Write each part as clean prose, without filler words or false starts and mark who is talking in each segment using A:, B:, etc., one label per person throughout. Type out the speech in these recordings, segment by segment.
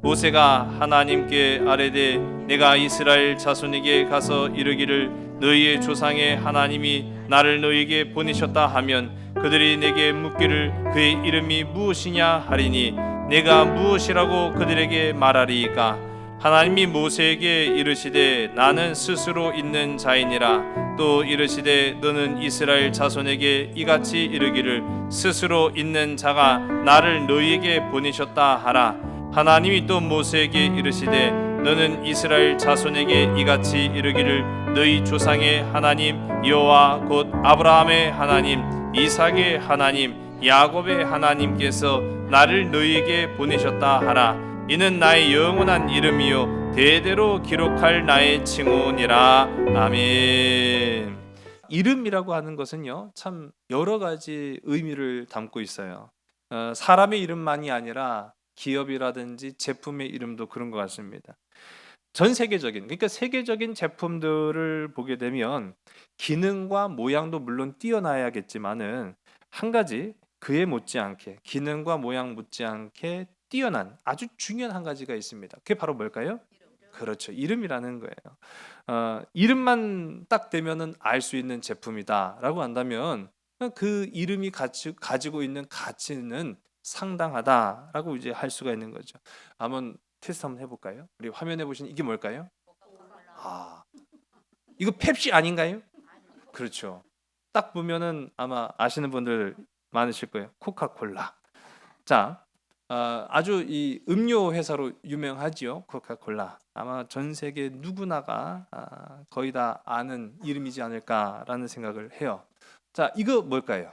A: 모세가 하나님께 아뢰되 내가 이스라엘 자손에게 가서 이르기를 너희의 조상의 하나님이 나를 너희에게 보내셨다 하면 그들이 내게 묻기를 그의 이름이 무엇이냐 하리니 내가 무엇이라고 그들에게 말하리이까. 하나님이 모세에게 이르시되 나는 스스로 있는 자이니라. 또 이르시되 너는 이스라엘 자손에게 이같이 이르기를 스스로 있는 자가 나를 너희에게 보내셨다 하라. 하나님이 또 모세에게 이르시되 너는 이스라엘 자손에게 이같이 이르기를 너희 조상의 하나님 여호와 곧 아브라함의 하나님 이삭의 하나님 야곱의 하나님께서 나를 너희에게 보내셨다 하라. 이는 나의 영원한 이름이요 대대로 기록할 나의 칭호니라. 아멘. 이름이라고 하는 것은요 참 여러 가지 의미를 담고 있어요. 사람의 이름만이 아니라 기업이라든지 제품의 이름도 그런 것 같습니다. 전 세계적인, 그러니까 세계적인 제품들을 보게 되면 기능과 모양도 물론 뛰어나야겠지만은 한 가지 그에 못지않게 기능과 모양 못지않게 뛰어난 아주 중요한 한 가지가 있습니다. 그게 바로 뭘까요? 그렇죠. 이름이라는 거예요. 이름만 딱 되면은 알 수 있는 제품이다라고 한다면 그 이름이 가지고 있는 가치는 상당하다라고 이제 할 수가 있는 거죠. 한번 테스트 한번 해볼까요? 우리 화면에 보시는 이게 뭘까요? 아, 이거 펩시 아닌가요? 그렇죠. 딱 보면은 아마 아시는 분들 많으실 거예요. 코카콜라. 자, 아주 이 음료 회사로 유명하지요. 코카콜라. 아마 전 세계 누구나가 거의 다 아는 이름이지 않을까라는 생각을 해요. 자, 이거 뭘까요?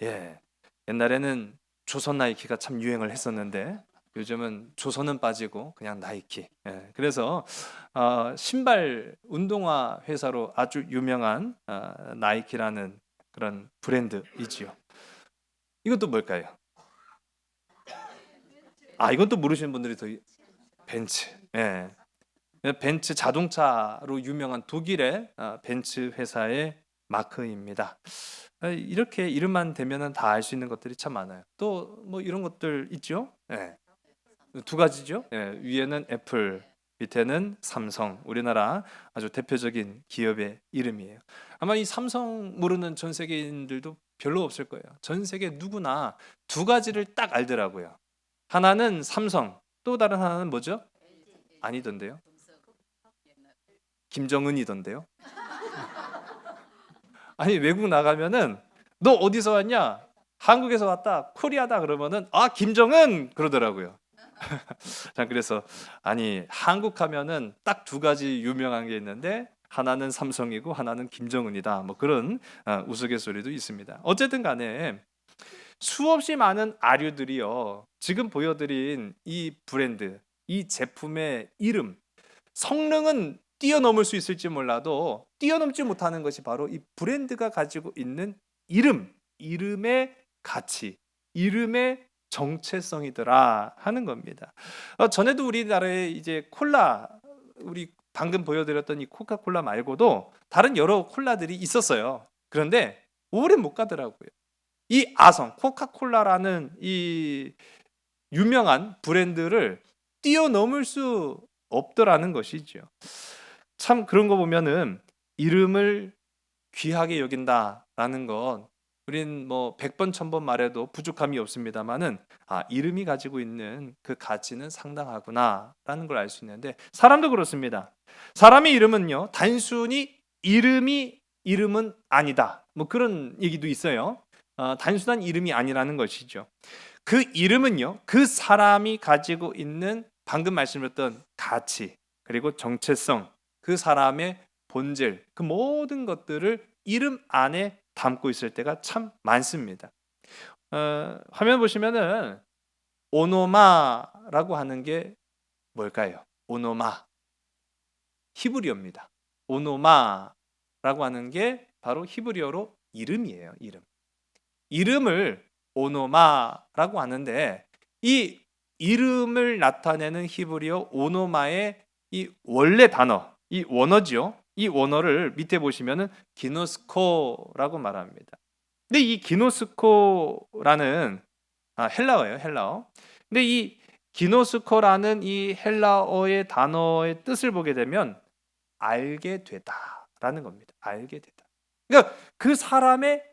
A: 예. 옛날에는 조선 나이키가 참 유행을 했었는데 요즘은 조선은 빠지고 그냥 나이키. 예. 그래서 신발 운동화 회사로 아주 유명한 나이키라는 그런 브랜드이지요. 이것도 뭘까요? 이건 또 모르시는 분들이 더 벤츠. 예. 벤츠 자동차로 유명한 독일의 벤츠 회사의 마크입니다. 이렇게 이름만 대면은 다 알 수 있는 것들이 참 많아요. 또 뭐 이런 것들 있죠? 예. 두 가지죠. 예. 위에는 애플, 밑에는 삼성. 우리나라 아주 대표적인 기업의 이름이에요. 아마 이 삼성 모르는 전 세계인들도 별로 없을 거예요. 전 세계 누구나 두 가지를 딱 알더라고요. 하나는 삼성, 또 다른 하나는 뭐죠? 아니던데요. 김정은이던데요. 아니 외국 나가면은 너 어디서 왔냐? 한국에서 왔다. 코리아다 그러면은 김정은 그러더라고요. 자 그래서 아니 한국 하면은 딱 두 가지 유명한 게 있는데 하나는 삼성이고 하나는 김정은이다. 뭐 그런 우스갯소리도 있습니다. 어쨌든 간에 수없이 많은 아류들이요. 지금 보여드린 이 브랜드, 이 제품의 이름, 성능은 뛰어넘을 수 있을지 몰라도 뛰어넘지 못하는 것이 바로 이 브랜드가 가지고 있는 이름의 가치, 이름의 정체성이더라 하는 겁니다. 전에도 우리나라에 이제 콜라, 우리 방금 보여드렸던 이 코카콜라 말고도 다른 여러 콜라들이 있었어요. 그런데 오래 못 가더라고요. 이 코카콜라라는 이 유명한 브랜드를 뛰어넘을 수 없더라는 것이죠. 참 그런 거 보면은 이름을 귀하게 여긴다라는 건 우린 뭐 100번 1000번 말해도 부족함이 없습니다만은 이름이 가지고 있는 그 가치는 상당하구나라는 걸 알 수 있는데 사람도 그렇습니다. 사람의 이름은요 단순히 이름은 아니다. 뭐 그런 얘기도 있어요. 단순한 이름이 아니라는 것이죠. 그 이름은요 그 사람이 가지고 있는 방금 말씀드렸던 가치 그리고 정체성 그 사람의 본질 그 모든 것들을 이름 안에 담고 있을 때가 참 많습니다. 화면 보시면은 오노마라고 하는 게 뭘까요? 오노마 히브리어입니다. 오노마라고 하는 게 바로 히브리어로 이름이에요. 이름을 오노마라고 하는데 이 이름을 나타내는 히브리어 오노마의 이 원래 단어, 이 원어지요. 이 원어를 밑에 보시면은 기노스코라고 말합니다. 근데 이 기노스코라는 헬라어예요, 헬라어. 근데 이 기노스코라는 이 헬라어의 단어의 뜻을 보게 되면 알게 되다라는 겁니다. 알게 되다. 그러니까 그 사람의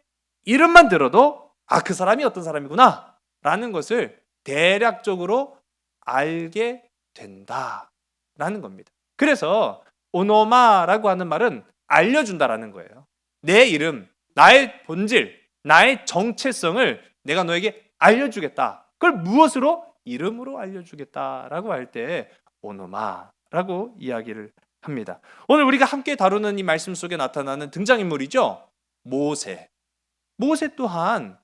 A: 이름만 들어도 그 사람이 어떤 사람이구나 라는 것을 대략적으로 알게 된다라는 겁니다. 그래서 오노마라고 하는 말은 알려준다라는 거예요. 내 이름, 나의 본질, 나의 정체성을 내가 너에게 알려주겠다. 그걸 무엇으로? 이름으로 알려주겠다라고 할 때 오노마라고 이야기를 합니다. 오늘 우리가 함께 다루는 이 말씀 속에 나타나는 등장인물이죠. 모세. 모세 또한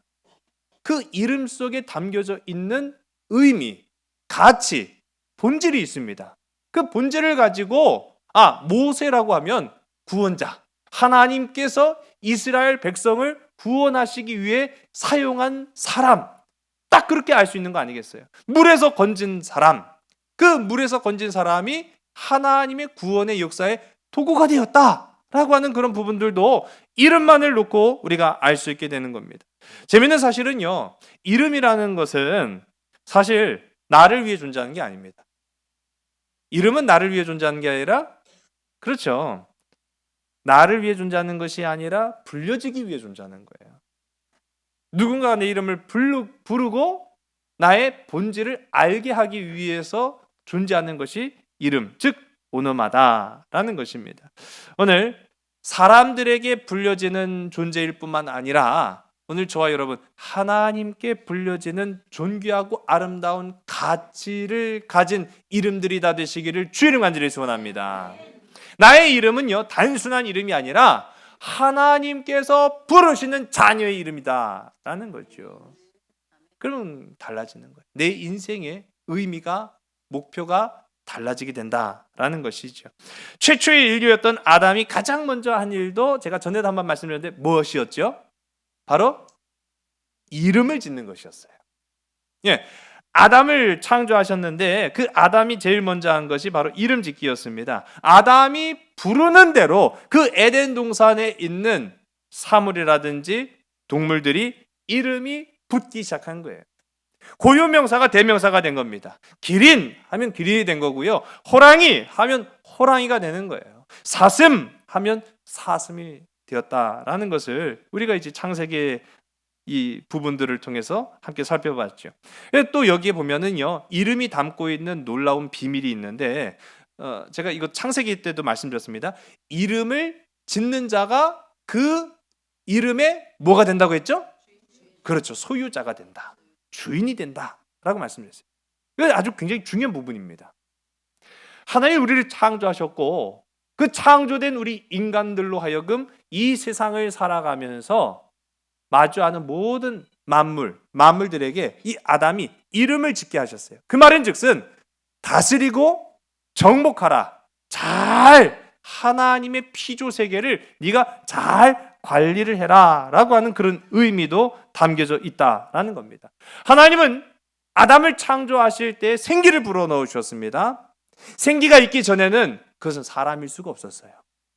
A: 그 이름 속에 담겨져 있는 의미, 가치, 본질이 있습니다. 그 본질을 가지고 모세라고 하면 구원자, 하나님께서 이스라엘 백성을 구원하시기 위해 사용한 사람, 딱 그렇게 알 수 있는 거 아니겠어요? 물에서 건진 사람, 그 물에서 건진 사람이 하나님의 구원의 역사에 도구가 되었다라고 하는 그런 부분들도 이름만을 놓고 우리가 알 수 있게 되는 겁니다. 재미있는 사실은요, 이름이라는 것은 사실 나를 위해 존재하는 게 아닙니다. 이름은 나를 위해 존재하는 게 아니라, 그렇죠, 나를 위해 존재하는 것이 아니라 불려지기 위해 존재하는 거예요. 누군가 내 이름을 부르고 나의 본질을 알게 하기 위해서 존재하는 것이 이름, 즉 오노마다라는 것입니다. 오늘 사람들에게 불려지는 존재일 뿐만 아니라 오늘 저와 여러분 하나님께 불려지는 존귀하고 아름다운 가치를 가진 이름들이 다 되시기를 주의 이름 간절히 소원합니다. 나의 이름은요, 단순한 이름이 아니라 하나님께서 부르시는 자녀의 이름이다 라는 거죠. 그러면 달라지는 거예요. 내 인생의 의미가, 목표가 달라지게 된다라는 것이죠. 최초의 인류였던 아담이 가장 먼저 한 일도 제가 전에도 한번 말씀드렸는데 무엇이었죠? 바로 이름을 짓는 것이었어요. 예, 아담을 창조하셨는데 그 아담이 제일 먼저 한 것이 바로 이름 짓기였습니다. 아담이 부르는 대로 그 에덴 동산에 있는 사물이라든지 동물들이 이름이 붙기 시작한 거예요. 고유명사가 대명사가 된 겁니다. 기린 하면 기린이 된 거고요. 호랑이 하면 호랑이가 되는 거예요. 사슴 하면 사슴이 되었다라는 것을 우리가 이제 창세기의 이 부분들을 통해서 함께 살펴봤죠. 또 여기에 보면은요, 이름이 담고 있는 놀라운 비밀이 있는데 제가 이거 창세기 때도 말씀드렸습니다. 이름을 짓는 자가 그 이름에 뭐가 된다고 했죠? 그렇죠. 소유자가 된다. 주인이 된다라고 말씀드렸어요. 이거 아주 굉장히 중요한 부분입니다. 하나님 우리를 창조하셨고 그 창조된 우리 인간들로 하여금 이 세상을 살아가면서 마주하는 모든 만물들에게 이 아담이 이름을 짓게 하셨어요. 그 말인즉슨 다스리고 정복하라. 잘 하나님의 피조 세계를 네가 잘 관리를 해라라고 하는 그런 의미도 담겨져 있다라는 겁니다. 하나님은 아담을 창조하실 때 생기를 불어넣어 주셨습니다. 생기가 있기 전에는 그것은 사람일 수가 없었어요.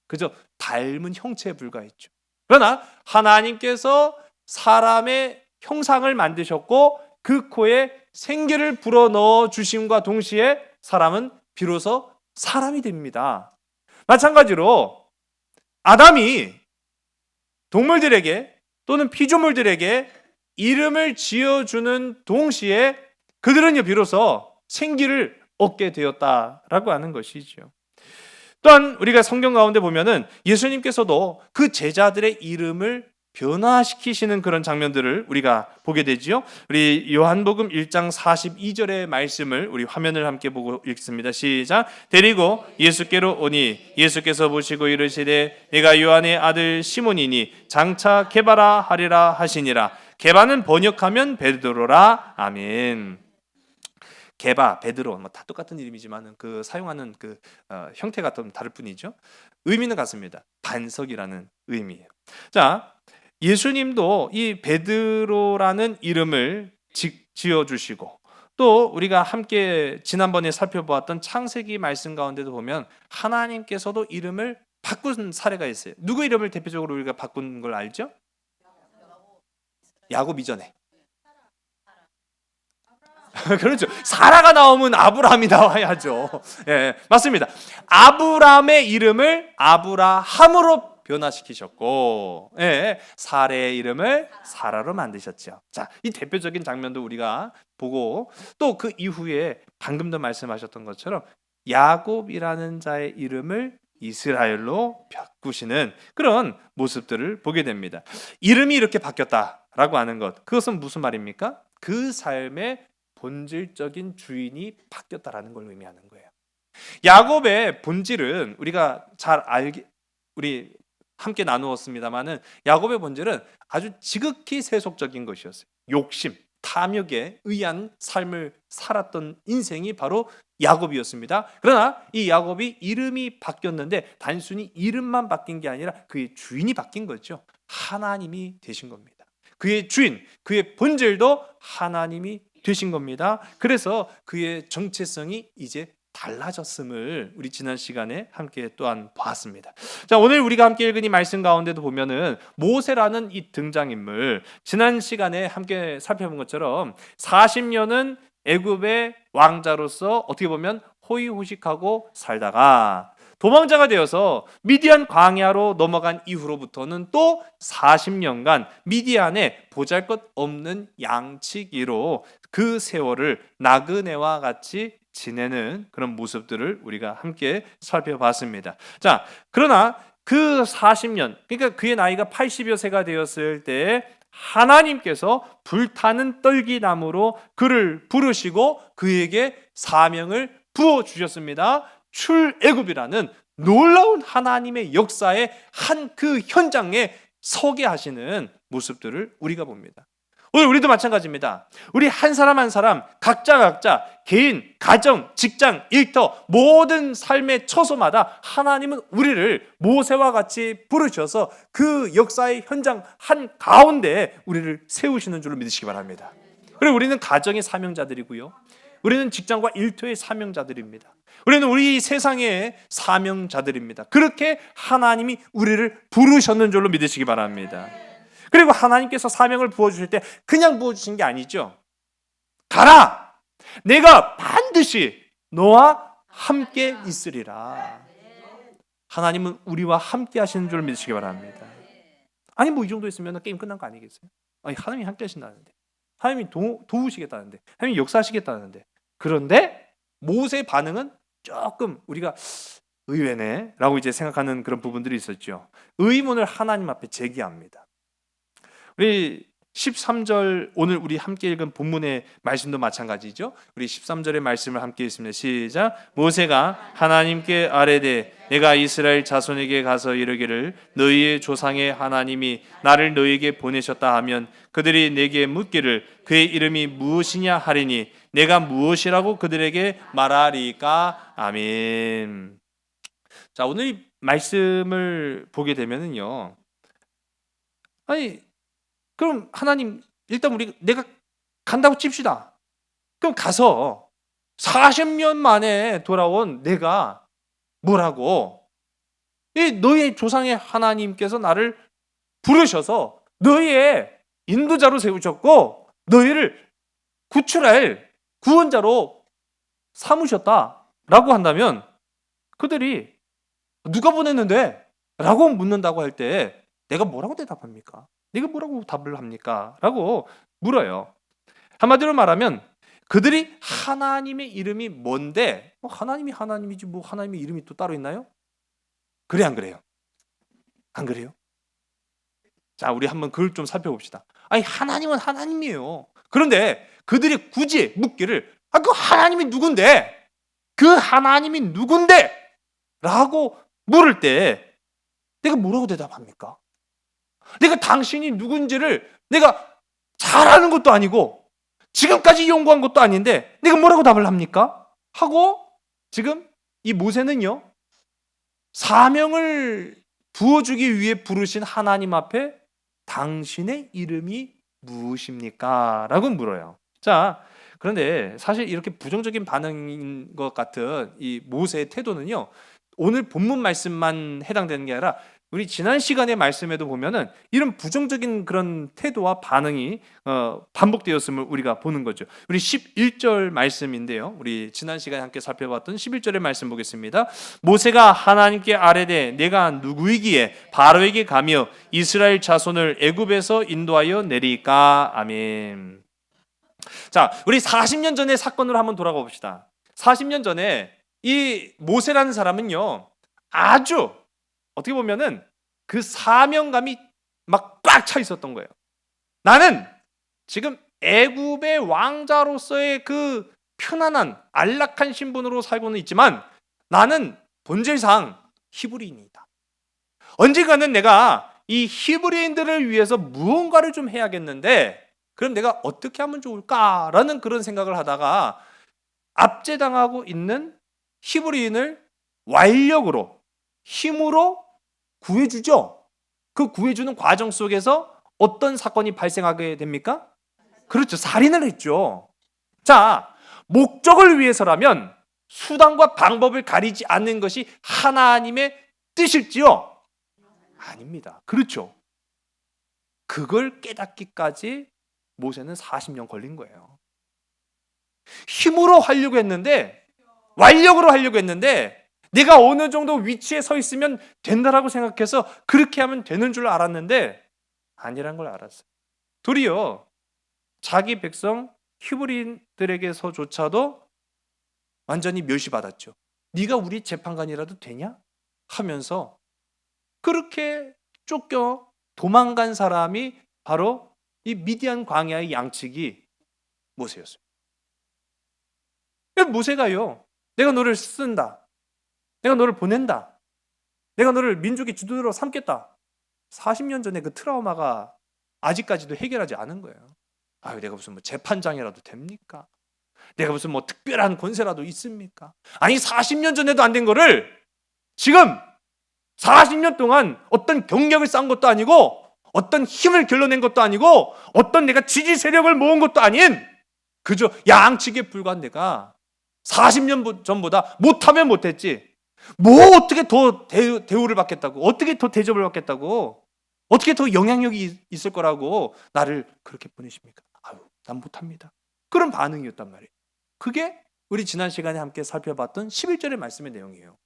A: 그저 닮은 형체에 불과했죠. 그러나 하나님께서 사람의 형상을 만드셨고 그 코에 생기를 불어넣어 주심과 동시에 사람은 비로소 사람이 됩니다. 마찬가지로 아담이 동물들에게 또는 피조물들에게 이름을 지어주는 동시에 그들은 비로소 생기를 얻게 되었다라고 하는 것이죠. 또한 우리가 성경 가운데 보면은 예수님께서도 그 제자들의 이름을 변화시키시는 그런 장면들을 우리가 보게 되지요. 우리 요한복음 1장 42절의 말씀을 우리 화면을 함께 보고 읽습니다. 시작. 데리고 예수께로 오니 예수께서 보시고 이르시되 내가 요한의 아들 시몬이니 장차 게바라 하리라 하시니라. 게바는 번역하면 베드로라. 아멘. 게바, 베드로 다 똑같은 이름이지만 그 사용하는 그 형태가 좀 다를 뿐이죠. 의미는 같습니다. 반석이라는 의미예요. 자, 예수님도 이 베드로라는 이름을 지어주시고 또 우리가 함께 지난번에 살펴보았던 창세기 말씀 가운데도 보면 하나님께서도 이름을 바꾼 사례가 있어요. 누구 이름을 대표적으로 우리가 바꾼 걸 알죠? 야곱 이전에
B: 그렇죠. 사라가 나오면 아브라함이 나와야죠. 예, 맞습니다. 아브라함의 이름을 아브라함으로 변화시키셨고, 예, 사레의 이름을 사라로 만드셨죠. 자, 이 대표적인 장면도 우리가 보고, 또 그 이후에 방금도 말씀하셨던 것처럼 야곱이라는 자의 이름을 이스라엘로 바꾸시는 그런 모습들을 보게 됩니다. 이름이 이렇게 바뀌었다라고 하는 것, 그것은 무슨 말입니까? 그 삶의 본질적인 주인이 바뀌었다라는 걸 의미하는 거예요. 야곱의 본질은 우리가 잘 우리 함께 나누었습니다만은, 야곱의 본질은 아주 지극히 세속적인 것이었어요. 욕심, 탐욕에 의한 삶을 살았던 인생이 바로 야곱이었습니다. 그러나 이 야곱이 이름이 바뀌었는데 단순히 이름만 바뀐 게 아니라 그의 주인이 바뀐 거죠. 하나님이 되신 겁니다. 그의 주인, 그의 본질도 하나님이 되신 겁니다. 그래서 그의 정체성이 이제 달라졌음을 우리 지난 시간에 함께 또한 보았습니다. 자, 오늘 우리가 함께 읽은 이 말씀 가운데도 보면은 모세라는 이 등장인물, 지난 시간에 함께 살펴본 것처럼 40년은 애굽의 왕자로서 어떻게 보면 호의호식하고 살다가 도망자가 되어서 미디안 광야로 넘어간 이후로부터는 또 40년간 미디안에 보잘것없는 양치기로 그 세월을 나그네와 같이 지내는 그런 모습들을 우리가 함께 살펴봤습니다. 자, 그러나 그 40년, 그러니까 그의 나이가 80여 세가 되었을 때 하나님께서 불타는 떨기나무로 그를 부르시고 그에게 사명을 부어주셨습니다. 출애굽이라는 놀라운 하나님의 역사의 한 그 현장에 서게 하시는 모습들을 우리가 봅니다. 오늘 우리도 마찬가지입니다. 우리 한 사람 한 사람 각자 개인, 가정, 직장, 일터 모든 삶의 처소마다 하나님은 우리를 모세와 같이 부르셔서 그 역사의 현장 한 가운데 우리를 세우시는 줄로 믿으시기 바랍니다. 그리고 우리는 가정의 사명자들이고요, 우리는 직장과 일터의 사명자들입니다. 우리는 우리 세상의 사명자들입니다. 그렇게 하나님이 우리를 부르셨는 줄로 믿으시기 바랍니다. 그리고 하나님께서 사명을 부어주실 때 그냥 부어주신 게 아니죠. 가라! 내가 반드시 너와 함께 있으리라. 하나님은 우리와 함께 하시는 줄 믿으시기 바랍니다. 아니 뭐 이 정도 있으면 게임 끝난 거 아니겠어요? 아니 하나님이 함께 하신다는데, 하나님이 도우시겠다는데, 하나님이 역사하시겠다는데, 그런데 모세의 반응은 조금 우리가 의외네 라고 이제 생각하는 그런 부분들이 있었죠. 의문을 하나님 앞에 제기합니다. 우리 13절, 오늘 우리 함께 읽은 본문의 말씀도 마찬가지죠. 우리 13절의 말씀을 함께 읽습니다. 시작. 모세가 하나님께 아뢰되 내가 이스라엘 자손에게 가서 이르기를 너희의 조상의 하나님이 나를 너희에게 보내셨다 하면 그들이 내게 묻기를 그의 이름이 무엇이냐 하리니 내가 무엇이라고 그들에게 말하리까. 아멘. 자, 오늘 이 말씀을 보게 되면은요, 아니 그럼 하나님, 일단 내가 간다고 칩시다. 그럼 가서 40년 만에 돌아온 내가 뭐라고? 너희의 조상의 하나님께서 나를 부르셔서 너희의 인도자로 세우셨고 너희를 구출할 구원자로 삼으셨다라고 한다면 그들이 누가 보냈는데? 라고 묻는다고 할 때 내가 뭐라고 대답합니까? 네가 뭐라고 답을 합니까? 라고 물어요. 한마디로 말하면 그들이 하나님의 이름이 뭔데, 하나님이 하나님이지 뭐 하나님의 이름이 또 따로 있나요? 그래 안 그래요? 안 그래요? 자, 우리 한번 그걸 좀 살펴봅시다. 아니 하나님은 하나님이에요. 그런데 그들이 굳이 묻기를 그 하나님이 누군데? 그 하나님이 누군데? 라고 물을 때 내가 뭐라고 대답합니까? 내가 당신이 누군지를 내가 잘 아는 것도 아니고 지금까지 연구한 것도 아닌데 내가 뭐라고 답을 합니까? 하고 지금 이 모세는요, 사명을 부어주기 위해 부르신 하나님 앞에 당신의 이름이 무엇입니까? 라고 물어요. 자, 그런데 사실 이렇게 부정적인 반응인 것 같은 이 모세의 태도는요, 오늘 본문 말씀만 해당되는 게 아니라 우리 지난 시간의 말씀에도 보면은 이런 부정적인 그런 태도와 반응이 반복되었음을 우리가 보는 거죠. 우리 11절 말씀인데요. 우리 지난 시간에 함께 살펴봤던 11절의 말씀 보겠습니다. 모세가 하나님께 아뢰되 내가 누구이기에 바로에게 가며 이스라엘 자손을 애굽에서 인도하여 내리까. 아멘. 자, 우리 40년 전의 사건으로 한번 돌아가 봅시다. 40년 전에 이 모세라는 사람은요, 아주 어떻게 보면은 그 사명감이 막 꽉 차 있었던 거예요. 나는 지금 애굽의 왕자로서의 그 편안한 안락한 신분으로 살고는 있지만 나는 본질상 히브리인이다. 언젠가는 내가 이 히브리인들을 위해서 무언가를 좀 해야겠는데 그럼 내가 어떻게 하면 좋을까라는 그런 생각을 하다가 압제당하고 있는 히브리인을 완력으로 힘으로 구해주죠. 그 구해주는 과정 속에서 어떤 사건이 발생하게 됩니까? 그렇죠. 살인을 했죠. 자, 목적을 위해서라면 수단과 방법을 가리지 않는 것이 하나님의 뜻일지요? 아닙니다. 그렇죠. 그걸 깨닫기까지 모세는 40년 걸린 거예요. 힘으로 하려고 했는데, 완력으로 하려고 했는데 내가 어느 정도 위치에 서 있으면 된다라고 생각해서 그렇게 하면 되는 줄 알았는데 아니란 걸 알았어요. 도리어 자기 백성 히브리인들에게서조차도 완전히 멸시받았죠. 네가 우리 재판관이라도 되냐? 하면서 그렇게 쫓겨 도망간 사람이 바로 이 미디안 광야의 양치기 모세였어요. 모세가요, 내가 너를 쓴다. 내가 너를 보낸다. 내가 너를 민족의 주도자로 삼겠다. 40년 전에 그 트라우마가 아직까지도 해결하지 않은 거예요. 아유, 내가 무슨 뭐 재판장이라도 됩니까? 내가 무슨 뭐 특별한 권세라도 있습니까? 아니, 40년 전에도 안 된 거를 지금 40년 동안 어떤 경력을 쌓은 것도 아니고 어떤 힘을 길러낸 것도 아니고 어떤 내가 지지 세력을 모은 것도 아닌 그저 양치기에 불과한 내가 40년 전보다 못하면 못했지 뭐 어떻게 더 대우를 받겠다고, 어떻게 더 대접을 받겠다고, 어떻게 더 영향력이 있을 거라고 나를 그렇게 보내십니까? 아유, 난 못합니다. 그런 반응이었단 말이에요. 그게 우리 지난 시간에 함께 살펴봤던 11절의 말씀의 내용이에요.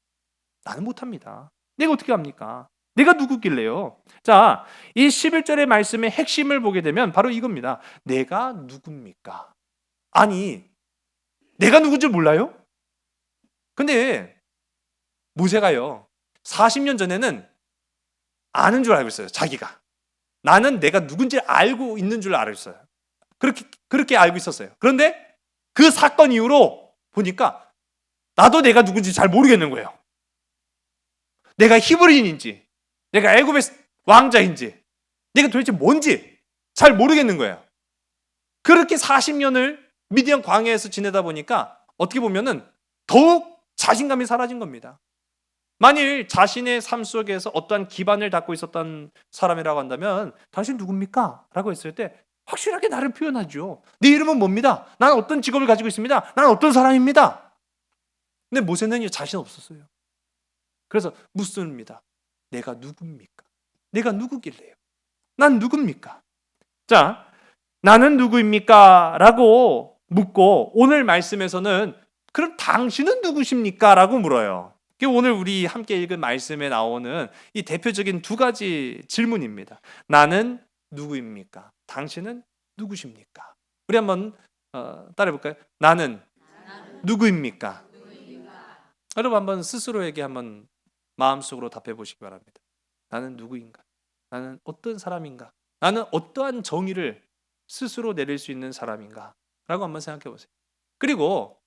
B: 나는 못합니다. 내가 어떻게 합니까? 내가 누구길래요? 자, 이 11절의 말씀의 핵심을 보게 되면 바로 이겁니다. 내가 누굽니까? 아니, 내가 누군지 몰라요? 근데 모세가요, 40년 전에는 아는 줄 알고 있어요. 자기가. 나는 내가 누군지 알고 있는 줄 알고 있어요. 그렇게 알고 있었어요. 그런데 그 사건 이후로 보니까 나도 내가 누군지 잘 모르겠는 거예요. 내가 히브리인인지, 내가 애굽의 왕자인지, 내가 도대체 뭔지 잘 모르겠는 거예요. 그렇게 40년을 미디안 광야에서 지내다 보니까 어떻게 보면은 더욱 자신감이 사라진 겁니다. 만일 자신의 삶 속에서 어떠한 기반을 닦고 있었던 사람이라고 한다면 당신 누굽니까? 라고 했을 때 확실하게 나를 표현하죠. 네 이름은 뭡니다. 나는 어떤 직업을 가지고 있습니다. 나는 어떤 사람입니다. 근데 모세는 자신 없었어요. 그래서 묻습니다. 내가 누굽니까? 내가 누구길래요? 난 누굽니까? 자, 나는 누구입니까? 라고 묻고 오늘 말씀에서는 그럼 당신은 누구십니까? 라고 물어요. 오늘 우리 함께 읽은 말씀에 나오는 이 대표적인 두 가지 질문입니다. 나는 누구입니까? 당신은 누구십니까? 우리 한번 따라해 볼까요? 나는 누구입니까? 여러분 한번 스스로에게 한번 마음속으로 답해 보시기 바랍니다. 나는 누구인가? 나는 어떤 사람인가? 나는 어떠한 정의를 스스로 내릴 수 있는 사람인가? 라고 한번 생각해 보세요. 그리고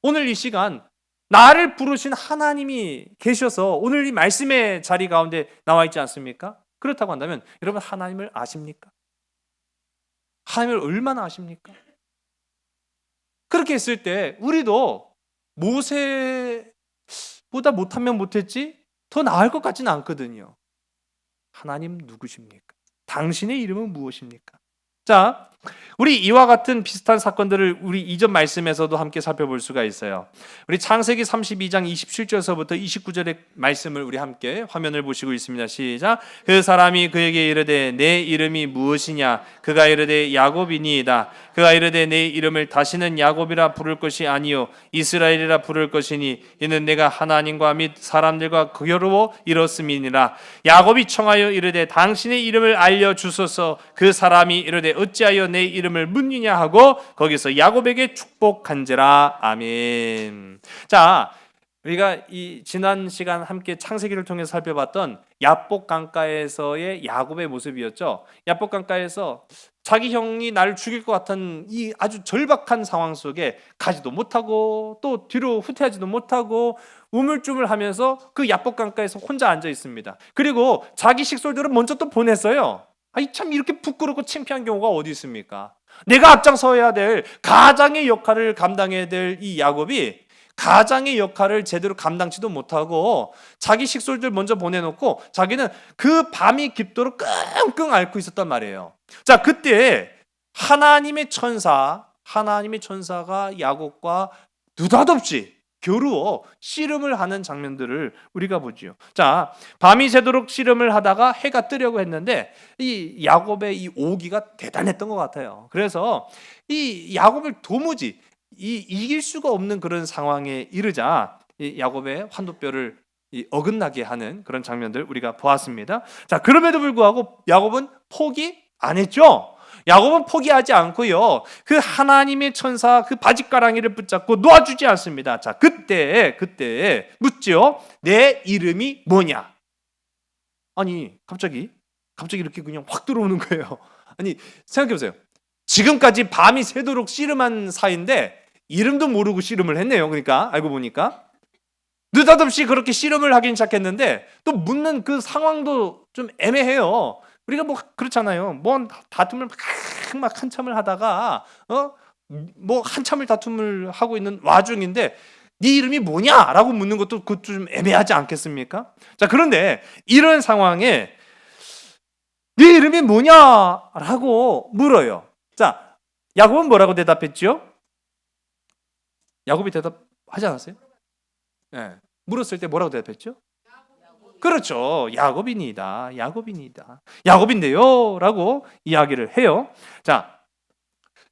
B: 오늘 이 시간 나를 부르신 하나님이 계셔서 오늘 이 말씀의 자리 가운데 나와 있지 않습니까? 그렇다고 한다면 여러분 하나님을 아십니까? 하나님을 얼마나 아십니까? 그렇게 했을 때 우리도 모세보다 못하면 못했지 더 나을 것 같지는 않거든요. 하나님 누구십니까? 당신의 이름은 무엇입니까? 자, 우리 이와 같은 비슷한 사건들을 우리 이전 말씀에서도 함께 살펴볼 수가 있어요. 우리 창세기 32장 27절서부터 29절의 말씀을 우리 함께 화면을 보시고 있습니다. 시작. 그 사람이 그에게 이르되 내 이름이 무엇이냐? 그가 이르되 야곱이니이다. 그가 이르되 내 이름을 다시는 야곱이라 부를 것이 아니요 이스라엘이라 부를 것이니 이는 내가 하나님과 및 사람들과 교류로 이뤘음이니라. 야곱이 청하여 이르되 당신의 이름을 알려 주소서. 그 사람이 이르되 어찌하여 내 이름을 묻느냐 하고 거기서 야곱에게 축복한지라. 아멘. 자, 우리가 이 지난 시간 함께 창세기를 통해서 살펴봤던 야복 강가에서의 야곱의 모습이었죠. 야복 강가에서 자기 형이 나를 죽일 것 같은 이 아주 절박한 상황 속에 가지도 못하고 또 뒤로 후퇴하지도 못하고 우물쭈물하면서 그 야복 강가에서 혼자 앉아 있습니다. 그리고 자기 식솔들은 먼저 또 보냈어요. 아이 참 이렇게 부끄럽고 창피한 경우가 어디 있습니까? 내가 앞장서야 될 가장의 역할을 감당해야 될 이 야곱이 가장의 역할을 제대로 감당치도 못하고 자기 식솔들 먼저 보내놓고 자기는 그 밤이 깊도록 끙끙 앓고 있었단 말이에요. 자, 그때 하나님의 천사가 야곱과 느닷없이 겨루어 씨름을 하는 장면들을 우리가 보지요. 자, 밤이 새도록 씨름을 하다가 해가 뜨려고 했는데 이 야곱의 이 오기가 대단했던 것 같아요. 그래서 이 야곱을 도무지 이길 수가 없는 그런 상황에 이르자 이 야곱의 환도뼈를 어긋나게 하는 그런 장면들 우리가 보았습니다. 자, 그럼에도 불구하고 야곱은 포기 안 했죠. 야곱은 포기하지 않고요. 그 하나님의 천사 그 바짓가랑이를 붙잡고 놓아주지 않습니다. 자, 그때 묻죠. 내 이름이 뭐냐? 아니, 갑자기 이렇게 그냥 확 들어오는 거예요. 아니, 생각해 보세요. 지금까지 밤이 새도록 씨름한 사이인데 이름도 모르고 씨름을 했네요. 그러니까 알고 보니까 느닷없이 그렇게 씨름을 하긴 시작했는데 또 묻는 그 상황도 좀 애매해요. 우리가 뭐 그렇잖아요. 뭐 다툼을 막 한참을 하다가 뭐 한참을 다툼을 하고 있는 와중인데 네 이름이 뭐냐라고 묻는 것도 그것도 좀 애매하지 않겠습니까? 자, 그런데 이런 상황에 네 이름이 뭐냐라고 물어요. 자, 야곱은 뭐라고 대답했죠? 야곱이 대답하지 않았어요? 네. 물었을 때 뭐라고 대답했죠? 그렇죠. 야곱이니이다. 야곱인데요. 라고 이야기를 해요. 자,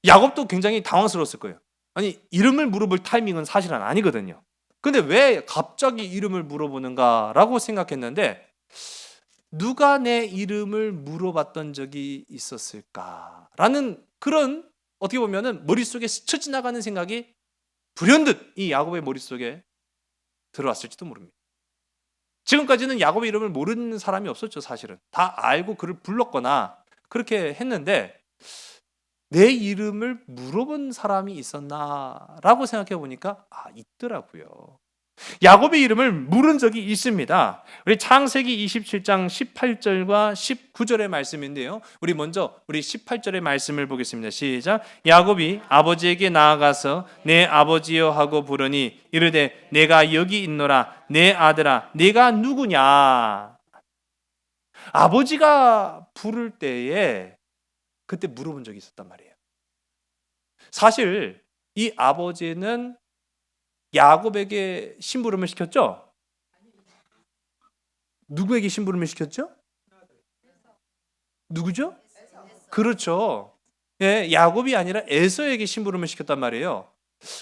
B: 야곱도 굉장히 당황스러웠을 거예요. 아니, 이름을 물어볼 타이밍은 사실은 아니거든요. 근데 왜 갑자기 이름을 물어보는가라고 생각했는데 누가 내 이름을 물어봤던 적이 있었을까라는 그런 어떻게 보면은 머릿속에 스쳐 지나가는 생각이 불현듯 이 야곱의 머릿속에 들어왔을지도 모릅니다. 지금까지는 야곱의 이름을 모르는 사람이 없었죠. 사실은 다 알고 그를 불렀거나 그렇게 했는데 내 이름을 물어본 사람이 있었나라고 생각해 보니까 있더라고요. 야곱의 이름을 물은 적이 있습니다. 우리 창세기 27장 18절과 19절의 말씀인데요. 우리 먼저 18절의 말씀을 보겠습니다. 시작. 야곱이 아버지에게 나아가서 내 아버지여 하고 부르니 이르되 내가 여기 있노라. 내 아들아 네가 누구냐? 아버지가 부를 때에 그때 물어본 적이 있었단 말이에요. 사실 이 아버지는 야곱에게 심부름을 시켰죠? 누구에게 심부름을 시켰죠? 누구죠? 그렇죠. 예, 야곱이 아니라 에서에게 심부름을 시켰단 말이에요.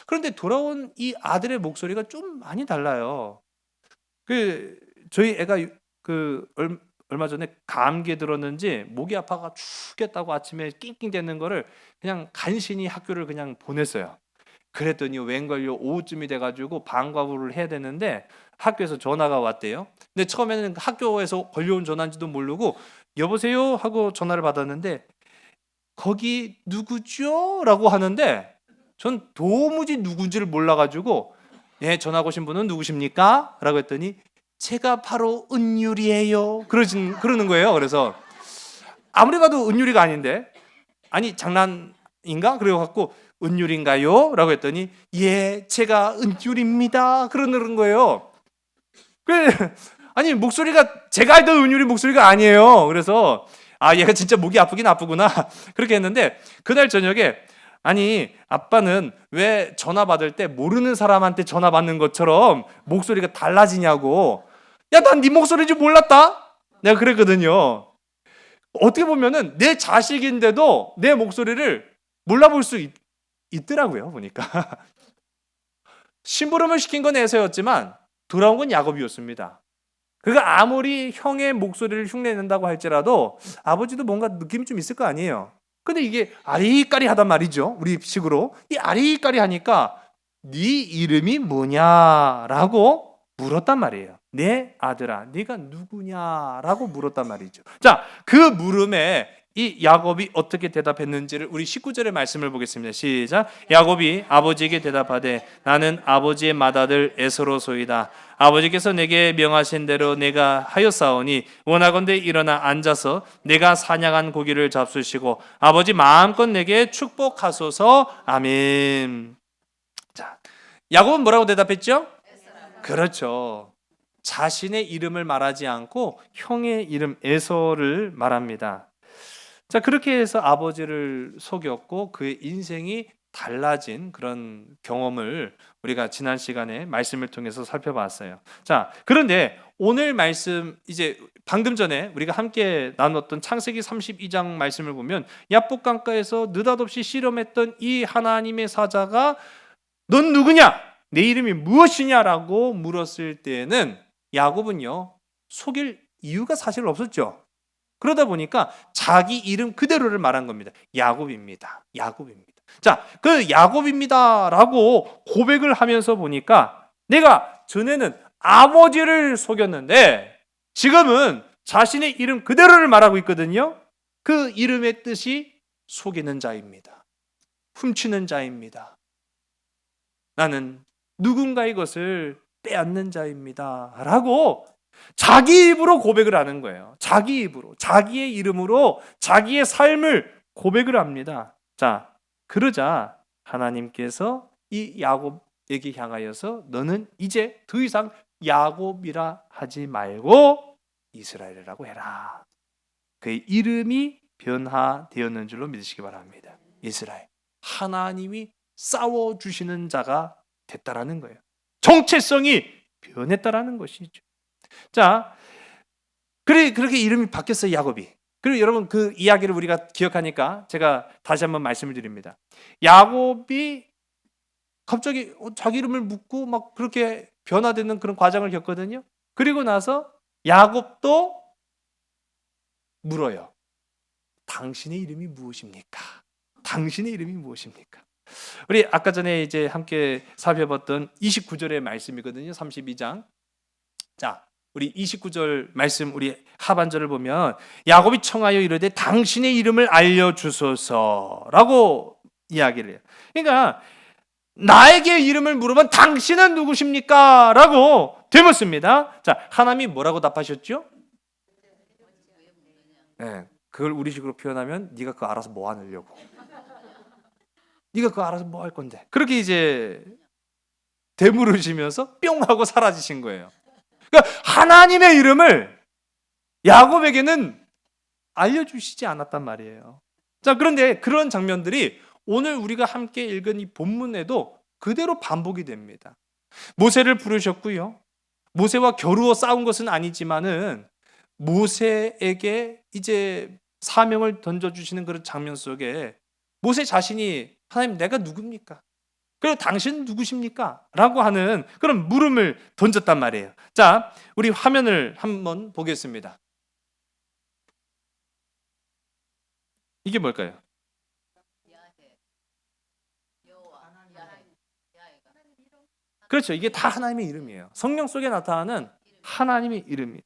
B: 그런데 돌아온 이 아들의 목소리가 좀 많이 달라요. 저희 애가 얼마 전에 감기에 들었는지 목이 아파가 죽겠다고 아침에 낑낑대는 거를 그냥 간신히 학교를 그냥 보냈어요. 그랬더니 웬걸요 오후쯤이 돼가지고 방과후를 해야 되는데 학교에서 전화가 왔대요. 근데 처음에는 학교에서 걸려온 전화인지도 모르고 여보세요 하고 전화를 받았는데 거기 누구죠? 라고 하는데 전 도무지 누군지를 몰라가지고 예, 전화 오신 분은 누구십니까? 라고 했더니 제가 바로 은율이에요. 그러는 거예요. 그래서 아무리 봐도 은율이가 아닌데 아니 장난인가? 그래갖고 은율인가요? 라고 했더니 예, 제가 은율입니다. 그러는 거예요. 아니 목소리가 제가 알던 은율이 목소리가 아니에요. 그래서 아, 얘가 진짜 목이 아프긴 아프구나. 그렇게 했는데 그날 저녁에 아니, 아빠는 왜 전화 받을 때 모르는 사람한테 전화 받는 것처럼 목소리가 달라지냐고. 야, 난 네 목소리인 줄 몰랐다. 내가 그랬거든요. 어떻게 보면은 내 자식인데도 내 목소리를 몰라볼 수 있더라고요, 보니까. 심부름을 시킨 건 에서였지만 돌아온 건 야곱이었습니다. 그가 아무리 형의 목소리를 흉내낸다고 할지라도 아버지도 뭔가 느낌이 좀 있을 거 아니에요. 근데 이게 아리까리하단 말이죠. 우리 식으로. 이 아리까리하니까 네 이름이 뭐냐라고 물었단 말이에요. 내 아들아, 네가 누구냐라고 물었단 말이죠. 자, 그 물음에 이 야곱이 어떻게 대답했는지를 우리 19절의 말씀을 보겠습니다. 시작. 야곱이 아버지에게 대답하되 나는 아버지의 맏아들 에서로소이다. 아버지께서 내게 명하신 대로 내가 하였사오니 원하건대 일어나 앉아서 내가 사냥한 고기를 잡수시고 아버지 마음껏 내게 축복하소서. 아멘. 자, 야곱은 뭐라고 대답했죠? 그렇죠. 자신의 이름을 말하지 않고 형의 이름 에서를 말합니다. 자, 그렇게 해서 아버지를 속였고 그의 인생이 달라진 그런 경험을 우리가 지난 시간에 말씀을 통해서 살펴봤어요. 자, 그런데 오늘 말씀 이제 방금 전에 우리가 함께 나눴던 창세기 32장 말씀을 보면 야복강가에서 느닷없이 실험했던 이 하나님의 사자가 넌 누구냐? 내 이름이 무엇이냐라고 물었을 때는 야곱은요 속일 이유가 사실 없었죠. 그러다 보니까 자기 이름 그대로를 말한 겁니다. 야곱입니다. 야곱입니다. 자, 그 야곱입니다라고 고백을 하면서 보니까 내가 전에는 아버지를 속였는데 지금은 자신의 이름 그대로를 말하고 있거든요. 그 이름의 뜻이 속이는 자입니다. 훔치는 자입니다. 나는 누군가의 것을 빼앗는 자입니다. 라고 자기 입으로 고백을 하는 거예요. 자기 입으로, 자기의 이름으로 자기의 삶을 고백을 합니다. 자, 그러자 하나님께서 이 야곱에게 향하여서 너는 이제 더 이상 야곱이라 하지 말고 이스라엘이라고 해라. 그의 이름이 변화되었는 줄로 믿으시기 바랍니다. 이스라엘. 하나님이 싸워주시는 자가 됐다라는 거예요. 정체성이 변했다라는 것이죠. 자, 그렇게 이름이 바뀌었어요, 야곱이. 그리고 여러분 그 이야기를 우리가 기억하니까 제가 다시 한번 말씀을 드립니다. 야곱이 갑자기 자기 이름을 묻고 막 그렇게 변화되는 그런 과정을 겪거든요. 그리고 나서 야곱도 물어요. 당신의 이름이 무엇입니까? 당신의 이름이 무엇입니까? 우리 아까 전에 이제 함께 살펴봤던 29절의 말씀이거든요. 32장. 자, 우리 29절 말씀 우리 하반절을 보면 야곱이 청하여 이르되 당신의 이름을 알려주소서라고 이야기를 해요. 그러니까 나에게 이름을 물어본 당신은 누구십니까? 라고 되묻습니다. 자, 하나님이 뭐라고 답하셨죠? 네, 그걸 우리식으로 표현하면 네가 그거 알아서 뭐 하려고. 네가 그거 알아서 뭐 할 건데. 그렇게 이제 되물으시면서 뿅 하고 사라지신 거예요. 그러니까 하나님의 이름을 야곱에게는 알려주시지 않았단 말이에요. 자, 그런데 그런 장면들이 오늘 우리가 함께 읽은 이 본문에도 그대로 반복이 됩니다. 모세를 부르셨고요. 모세와 겨루어 싸운 것은 아니지만은 모세에게 이제 사명을 던져주시는 그런 장면 속에 모세 자신이 하나님 내가 누굽니까? 그리고 당신은 누구십니까? 라고 하는 그런 물음을 던졌단 말이에요. 자, 우리 화면을 한번 보겠습니다. 이게 뭘까요? 그렇죠. 이게 다 하나님의 이름이에요. 성경 속에 나타나는 하나님의 이름이에요.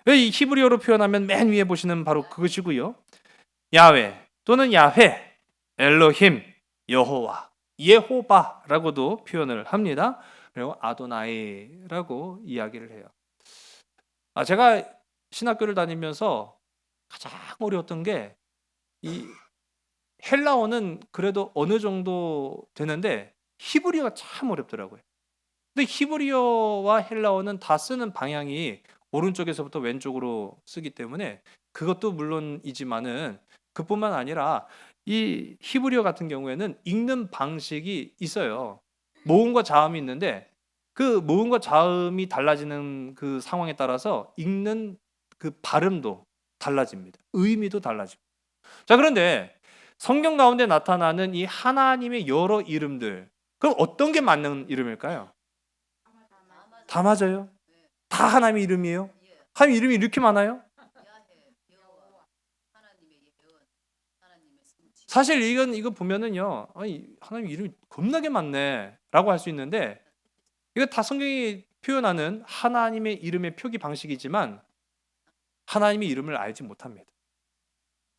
B: 이 히브리어로 표현하면 맨 위에 보시는 바로 그것이고요. 야훼 또는 야훼, 엘로힘, 여호와, 예호바라고도 표현을 합니다. 그리고 아도나이라고 이야기를 해요. 제가 신학교를 다니면서 가장 어려웠던 게 이 헬라어는 그래도 어느 정도 되는데 히브리어가 참 어렵더라고요. 근데 히브리어와 헬라어는 다 쓰는 방향이 오른쪽에서부터 왼쪽으로 쓰기 때문에 그것도 물론이지만은 그뿐만 아니라 이 히브리어 같은 경우에는 읽는 방식이 있어요. 모음과 자음이 있는데 그 모음과 자음이 달라지는 그 상황에 따라서 읽는 그 발음도 달라집니다. 의미도 달라집니다. 자, 그런데 성경 가운데 나타나는 이 하나님의 여러 이름들, 그럼 어떤 게 맞는 이름일까요? 다 맞아요? 다 하나님의 이름이에요? 하나님 이름이 이렇게 많아요? 사실 이거 보면은요, 아니 하나님 이름이 겁나게 많네라고 할 수 있는데 이거 다 성경이 표현하는 하나님의 이름의 표기 방식이지만 하나님의 이름을 알지 못합니다.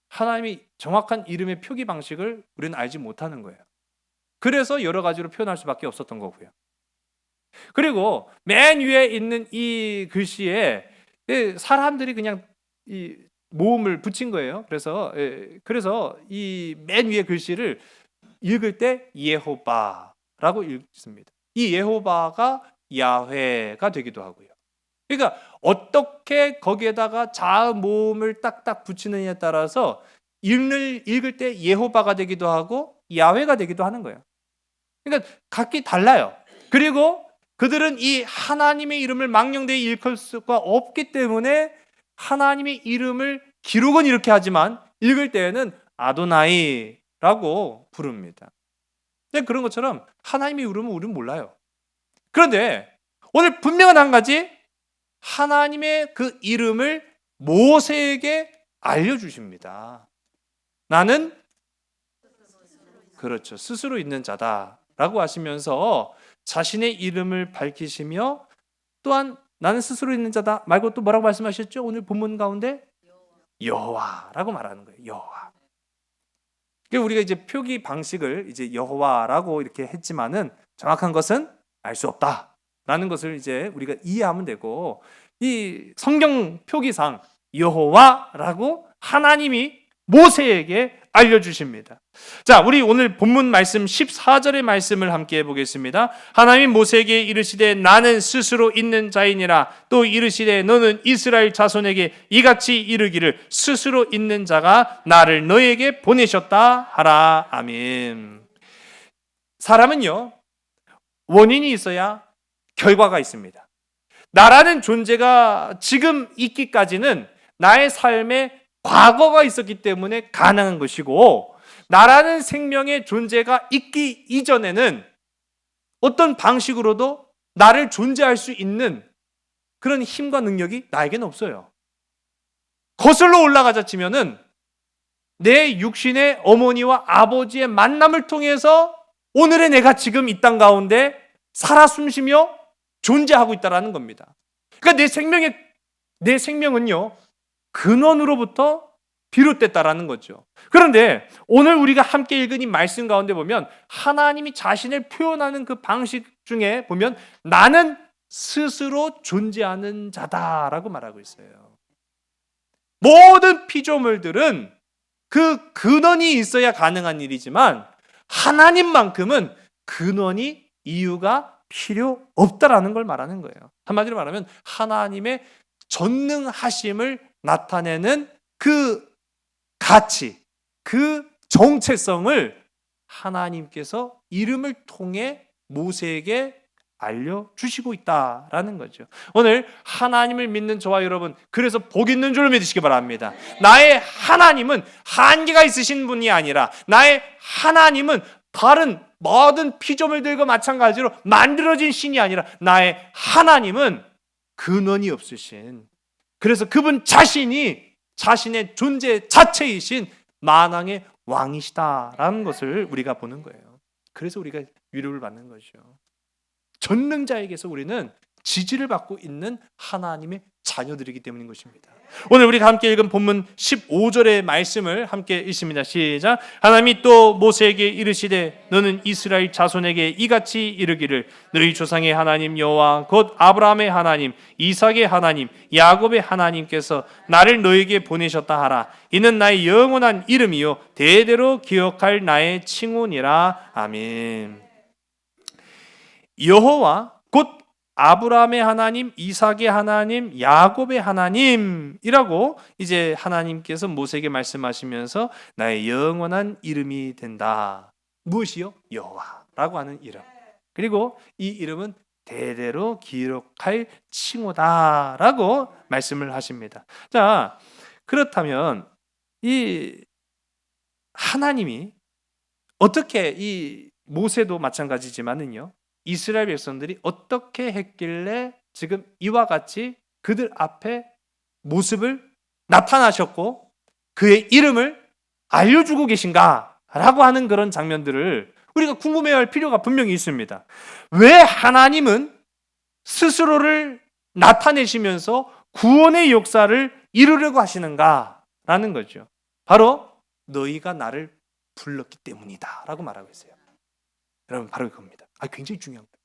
B: 하나님이 정확한 이름의 표기 방식을 우리는 알지 못하는 거예요. 그래서 여러 가지로 표현할 수밖에 없었던 거고요. 그리고 맨 위에 있는 이 글씨에 사람들이 그냥 이 모음을 붙인 거예요. 그래서 이 맨 위에 글씨를 읽을 때 예호바라고 읽습니다. 이 예호바가 야훼가 되기도 하고요. 그러니까 어떻게 거기에다가 자음 모음을 딱딱 붙이느냐에 따라서 읽을 때 예호바가 되기도 하고 야훼가 되기도 하는 거예요. 그러니까 각기 달라요. 그리고 그들은 이 하나님의 이름을 망령되이 읽을 수가 없기 때문에 하나님의 이름을 기록은 이렇게 하지만 읽을 때에는 아도나이라고 부릅니다. 그런 것처럼 하나님의 이름은 우리는 몰라요. 그런데 오늘 분명한 한 가지, 하나님의 그 이름을 모세에게 알려주십니다. 나는 그렇죠, 스스로 있는 자다라고 하시면서 자신의 이름을 밝히시며 또한 나는 스스로 있는 자다 말고 또 뭐라고 말씀하셨죠? 오늘 본문 가운데 여호와라고 말하는 거예요. 여호와. 우리가 이제 표기 방식을 이제 여호와라고 이렇게 했지만은 정확한 것은 알 수 없다라는 것을 이제 우리가 이해하면 되고, 이 성경 표기상 여호와라고 하나님이 모세에게 알려주십니다. 자, 우리 오늘 본문 말씀 14절의 말씀을 함께 해보겠습니다. 하나님이 모세에게 이르시되 나는 스스로 있는 자이니라. 또 이르시되 너는 이스라엘 자손에게 이같이 이르기를 스스로 있는 자가 나를 너에게 보내셨다 하라. 아멘. 사람은요, 원인이 있어야 결과가 있습니다. 나라는 존재가 지금 있기까지는 나의 삶에 과거가 있었기 때문에 가능한 것이고, 나라는 생명의 존재가 있기 이전에는 어떤 방식으로도 나를 존재할 수 있는 그런 힘과 능력이 나에게는 없어요. 거슬러 올라가자 치면은 내 육신의 어머니와 아버지의 만남을 통해서 오늘의 내가 지금 이 땅 가운데 살아 숨쉬며 존재하고 있다는 겁니다. 그러니까 내 생명은요, 근원으로부터 비롯됐다라는 거죠. 그런데 오늘 우리가 함께 읽은 이 말씀 가운데 보면 하나님이 자신을 표현하는 그 방식 중에 보면 나는 스스로 존재하는 자다라고 말하고 있어요. 모든 피조물들은 그 근원이 있어야 가능한 일이지만 하나님만큼은 근원이 이유가 필요 없다라는 걸 말하는 거예요. 한마디로 말하면 하나님의 전능하심을 나타내는 그 가치, 그 정체성을 하나님께서 이름을 통해 모세에게 알려주시고 있다라는 거죠. 오늘 하나님을 믿는 저와 여러분, 그래서 복 있는 줄 믿으시기 바랍니다. 나의 하나님은 한계가 있으신 분이 아니라 나의 하나님은 다른 모든 피조물들과 마찬가지로 만들어진 신이 아니라 나의 하나님은 근원이 없으신, 그래서 그분 자신이 자신의 존재 자체이신 만왕의 왕이시다라는 것을 우리가 보는 거예요. 그래서 우리가 위로를 받는 거죠. 전능자에게서 우리는 지지를 받고 있는 하나님의 자녀들이기 때문인 것입니다. 오늘 우리가 함께 읽은 본문 15절의 말씀을 함께 읽습니다. 시작. 하나님이 또 모세에게 이르시되 너는 이스라엘 자손에게 이같이 이르기를 너희 조상의 하나님 여호와 곧 아브라함의 하나님 이삭의 하나님 야곱의 하나님께서 나를 너에게 보내셨다 하라. 이는 나의 영원한 이름이요 대대로 기억할 나의 칭호니라. 아멘. 여호와 곧 아브라함의 하나님, 이삭의 하나님, 야곱의 하나님이라고 이제 하나님께서 모세에게 말씀하시면서 나의 영원한 이름이 된다. 무엇이요? 여호와라고 하는 이름. 그리고 이 이름은 대대로 기록할 칭호다라고 말씀을 하십니다. 자, 그렇다면 이 하나님이 어떻게, 이 모세도 마찬가지지만은요, 이스라엘 백성들이 어떻게 했길래 지금 이와 같이 그들 앞에 모습을 나타나셨고 그의 이름을 알려주고 계신가라고 하는 그런 장면들을 우리가 궁금해할 필요가 분명히 있습니다. 왜 하나님은 스스로를 나타내시면서 구원의 역사를 이루려고 하시는가라는 거죠. 바로 너희가 나를 불렀기 때문이다 라고 말하고 있어요. 여러분, 바로 이겁니다. 굉장히 중요한 거예요.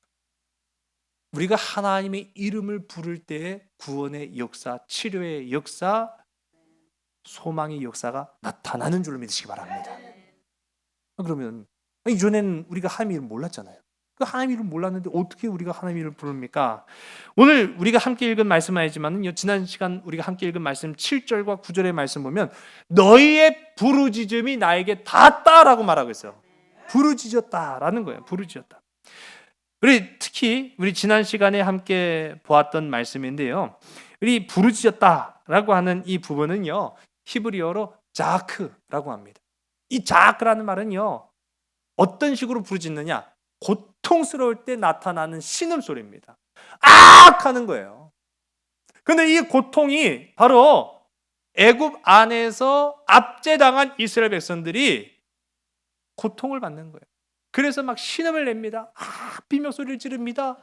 B: 우리가 하나님의 이름을 부를 때의 구원의 역사, 치료의 역사, 소망의 역사가 나타나는 줄로 믿으시기 바랍니다. 그러면 이전에는 우리가 하나님 이름 몰랐잖아요. 그 하나님 이름 몰랐는데 어떻게 우리가 하나님 이름을 부릅니까? 오늘 우리가 함께 읽은 말씀 아니지만요, 지난 시간 우리가 함께 읽은 말씀 7절과 9절의 말씀 보면 너희의 부르짖음이 나에게 닿았다라고 말하고 있어요. 부르짖었다라는 거예요. 부르짖었다. 우리 특히 우리 지난 시간에 함께 보았던 말씀인데요, 우리 부르짖었다라고 하는 이 부분은요, 히브리어로 자크라고 합니다. 이 자크라는 말은요, 어떤 식으로 부르짖느냐? 고통스러울 때 나타나는 신음소리입니다. 악! 하는 거예요. 근데 이 고통이 바로 애굽 안에서 압제당한 이스라엘 백성들이 고통을 받는 거예요. 그래서 막 신음을 냅니다. 비명소리를 지릅니다.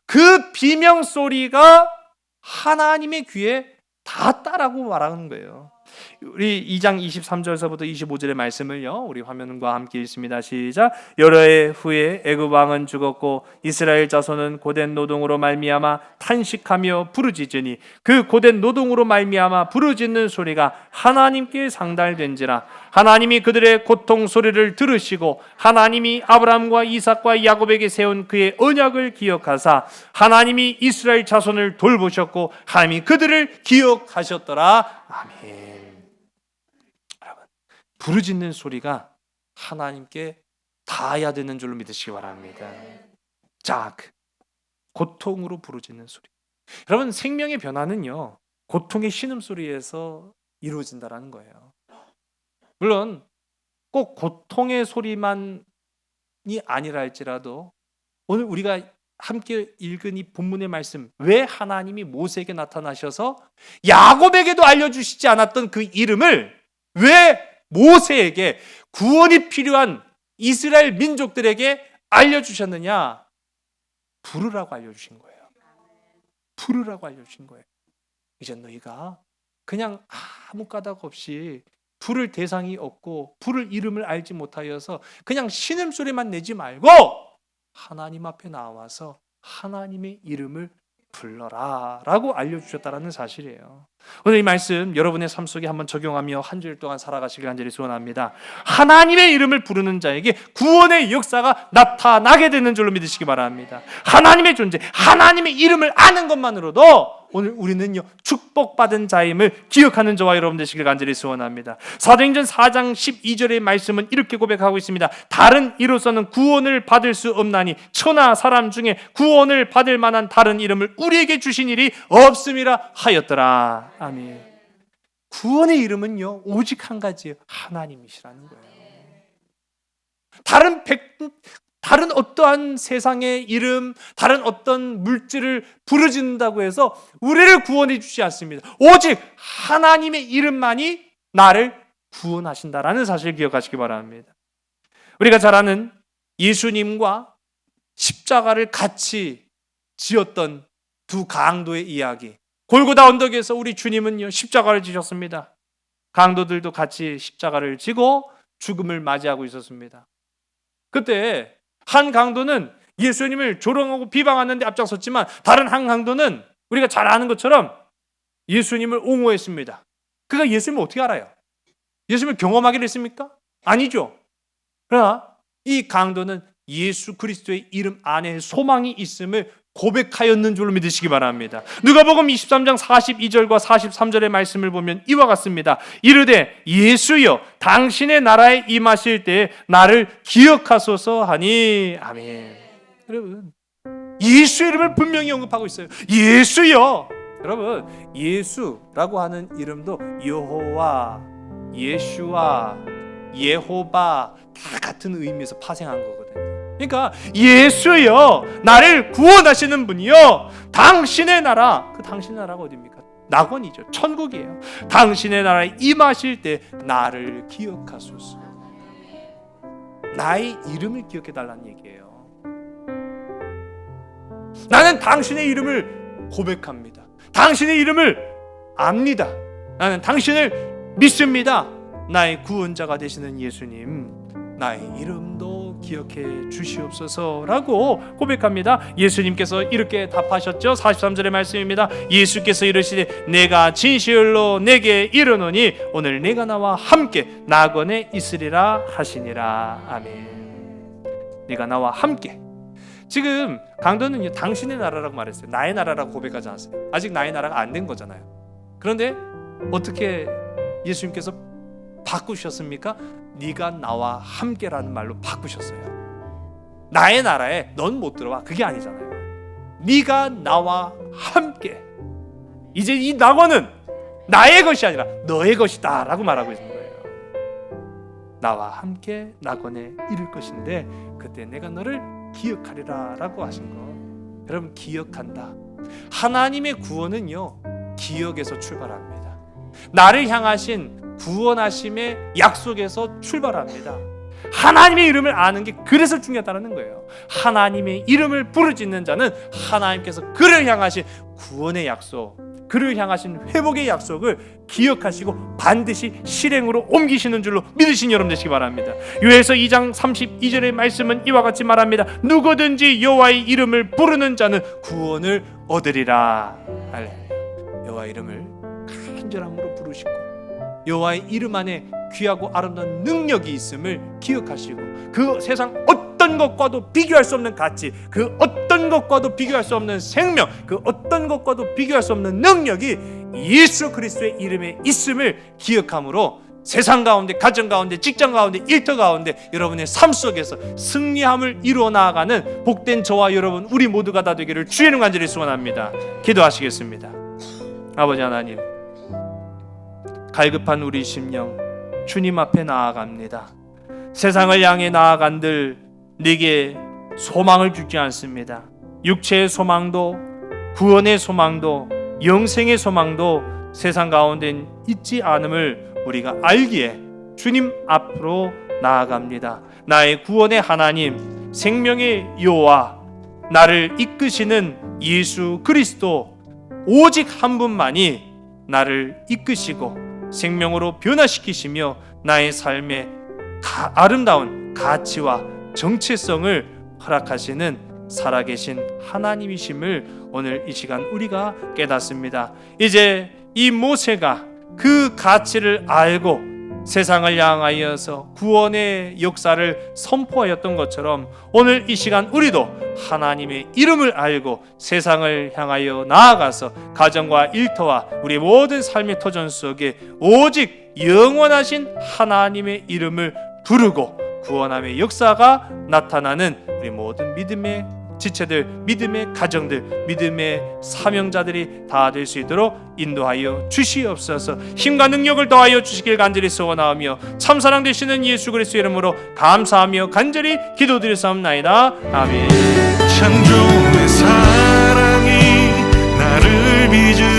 B: 그 비명소리가 하나님의 귀에 닿았다라고 말하는 거예요. 우리 2장 23절에서부터 25절의 말씀을요, 우리 화면과 함께 읽습니다. 시작. 여러 해 후에 애굽 왕은 죽었고 이스라엘 자손은 고된 노동으로 말미암아 탄식하며 부르짖으니 그 고된 노동으로 말미암아 부르짖는 소리가 하나님께 상달된지라. 하나님이 그들의 고통 소리를 들으시고 하나님이 아브라함과 이삭과 야곱에게 세운 그의 언약을 기억하사 하나님이 이스라엘 자손을 돌보셨고 하나님이 그들을 기억하셨더라. 아멘. 여러분, 부르짖는 소리가 하나님께 닿아야 되는 줄로 믿으시기 바랍니다. 자, 고통으로 부르짖는 소리. 여러분, 생명의 변화는요, 고통의 신음소리에서 이루어진다라는 거예요. 물론 꼭 고통의 소리만이 아니라 할지라도 오늘 우리가 함께 읽은 이 본문의 말씀, 왜 하나님이 모세에게 나타나셔서 야곱에게도 알려주시지 않았던 그 이름을 왜 모세에게, 구원이 필요한 이스라엘 민족들에게 알려주셨느냐? 부르라고 알려주신 거예요. 부르라고 알려주신 거예요. 이제 너희가 그냥 아무 까닭 없이 부를 대상이 없고 부를 이름을 알지 못하여서 그냥 신음소리만 내지 말고 하나님 앞에 나와서 하나님의 이름을 불러라 라고 알려주셨다는 사실이에요. 오늘 이 말씀 여러분의 삶 속에 한번 적용하며 한 주일 동안 살아가시길 간절히 소원합니다. 하나님의 이름을 부르는 자에게 구원의 역사가 나타나게 되는 줄로 믿으시기 바랍니다. 하나님의 존재, 하나님의 이름을 아는 것만으로도 오늘 우리는요, 축복받은 자임을 기억하는 저와 여러분 되시길 간절히 소원합니다. 사도행전 4장 12절의 말씀은 이렇게 고백하고 있습니다. 다른 이로서는 구원을 받을 수 없나니 천하 사람 중에 구원을 받을 만한 다른 이름을 우리에게 주신 일이 없음이라 하였더라. 아멘. 구원의 이름은요, 오직 한 가지예요. 하나님이시라는 거예요. 다른 어떠한 세상의 이름, 다른 어떤 물질을 부르짖는다고 해서 우리를 구원해 주지 않습니다. 오직 하나님의 이름만이 나를 구원하신다라는 사실을 기억하시기 바랍니다. 우리가 잘 아는 예수님과 십자가를 같이 지었던 두 강도의 이야기. 골고다 언덕에서 우리 주님은요, 십자가를 지셨습니다. 강도들도 같이 십자가를 지고 죽음을 맞이하고 있었습니다. 그때 한 강도는 예수님을 조롱하고 비방하는데 앞장섰지만 다른 한 강도는 우리가 잘 아는 것처럼 예수님을 옹호했습니다. 그가 예수님을 어떻게 알아요? 예수님을 경험하기로 했습니까? 아니죠. 그러나 이 강도는 예수 그리스도의 이름 안에 소망이 있음을 고백하였는 줄로 믿으시기 바랍니다. 누가복음 23장 42절과 43절의 말씀을 보면 이와 같습니다. 이르되 예수여 당신의 나라에 임하실 때에 나를 기억하소서 하니. 아멘. 여러분, 예수 이름을 분명히 언급하고 있어요. 예수여. 여러분, 예수라고 하는 이름도 여호와, 예슈와, 예호바 다 같은 의미에서 파생한 거거든요. 그러니까 예수여 나를 구원하시는 분이요 당신의 나라, 그 당신의 나라가 어디입니까? 낙원이죠. 천국이에요. 당신의 나라에 임하실 때 나를 기억하소서. 나의 이름을 기억해 달라는 얘기예요. 나는 당신의 이름을 고백합니다. 당신의 이름을 압니다. 나는 당신을 믿습니다. 나의 구원자가 되시는 예수님, 나의 이름도 기억해 주시옵소서라고 고백합니다. 예수님께서 이렇게 답하셨죠. 43절의 말씀입니다. 예수께서 이르시되 내가 진실로 내게 이르노니 오늘 내가 나와 함께 낙원에 있으리라 하시니라. 아멘. 내가 나와 함께. 지금 강도는요 당신의 나라라고 말했어요. 나의 나라라고 고백하지 않았어요. 아직 나의 나라가 안 된 거잖아요. 그런데 어떻게 예수님께서 바꾸셨습니까? 네가 나와 함께라는 말로 바꾸셨어요. 나의 나라에 넌 못 들어와, 그게 아니잖아요. 네가 나와 함께. 이제 이 낙원은 나의 것이 아니라 너의 것이다 라고 말하고 있는 거예요. 나와 함께 낙원에 이를 것인데 그때 내가 너를 기억하리라 라고 하신 거. 여러분, 기억한다. 하나님의 구원은요 기억에서 출발합니다. 나를 향하신 구원하심의 약속에서 출발합니다. 하나님의 이름을 아는 게 그래서 중요하다는 거예요. 하나님의 이름을 부르짖는 자는 하나님께서 그를 향하신 구원의 약속, 그를 향하신 회복의 약속을 기억하시고 반드시 실행으로 옮기시는 줄로 믿으신 여러분 되시기 바랍니다. 요에서 2장 32절의 말씀은 이와 같이 말합니다. 누구든지 여호와의 이름을 부르는 자는 구원을 얻으리라. 할렐루야. 여호와의 이름을 간절함으로 부르시고 여호와의 이름 안에 귀하고 아름다운 능력이 있음을 기억하시고 그 세상 어떤 것과도 비교할 수 없는 가치, 그 어떤 것과도 비교할 수 없는 생명, 그 어떤 것과도 비교할 수 없는 능력이 예수 그리스도의 이름에 있음을 기억함으로 세상 가운데, 가정 가운데, 직장 가운데, 일터 가운데 여러분의 삶 속에서 승리함을 이루어 나아가는 복된 저와 여러분 우리 모두가 다 되기를 주의 이름 간절히 소원합니다. 기도하시겠습니다. 아버지 하나님, 갈급한 우리 심령 주님 앞에 나아갑니다. 세상을 향해 나아간들 네게 소망을 주지 않습니다. 육체의 소망도 구원의 소망도 영생의 소망도 세상 가운데 있지 않음을 우리가 알기에 주님 앞으로 나아갑니다. 나의 구원의 하나님, 생명의 여호와, 나를 이끄시는 예수 그리스도 오직 한 분만이 나를 이끄시고 생명으로 변화시키시며 나의 삶에 아름다운 가치와 정체성을 허락하시는 살아계신 하나님이심을 오늘 이 시간 우리가 깨닫습니다. 이제 이 모세가 그 가치를 알고 세상을 향하여서 구원의 역사를 선포하였던 것처럼 오늘 이 시간 우리도 하나님의 이름을 알고 세상을 향하여 나아가서 가정과 일터와 우리 모든 삶의 터전 속에 오직 영원하신 하나님의 이름을 부르고 구원함의 역사가 나타나는 우리 모든 믿음의 지체들, 믿음의 가정들, 믿음의 사명자들이 다 될 수 있도록 인도하여 주시옵소서. 힘과 능력을 더하여 주시길 간절히 소원하오며 참사랑 되시는 예수 그리스도의 이름으로 감사하며 간절히 기도드리사옵나이다. 아멘.
C: 창조의 사랑이 나를 빚은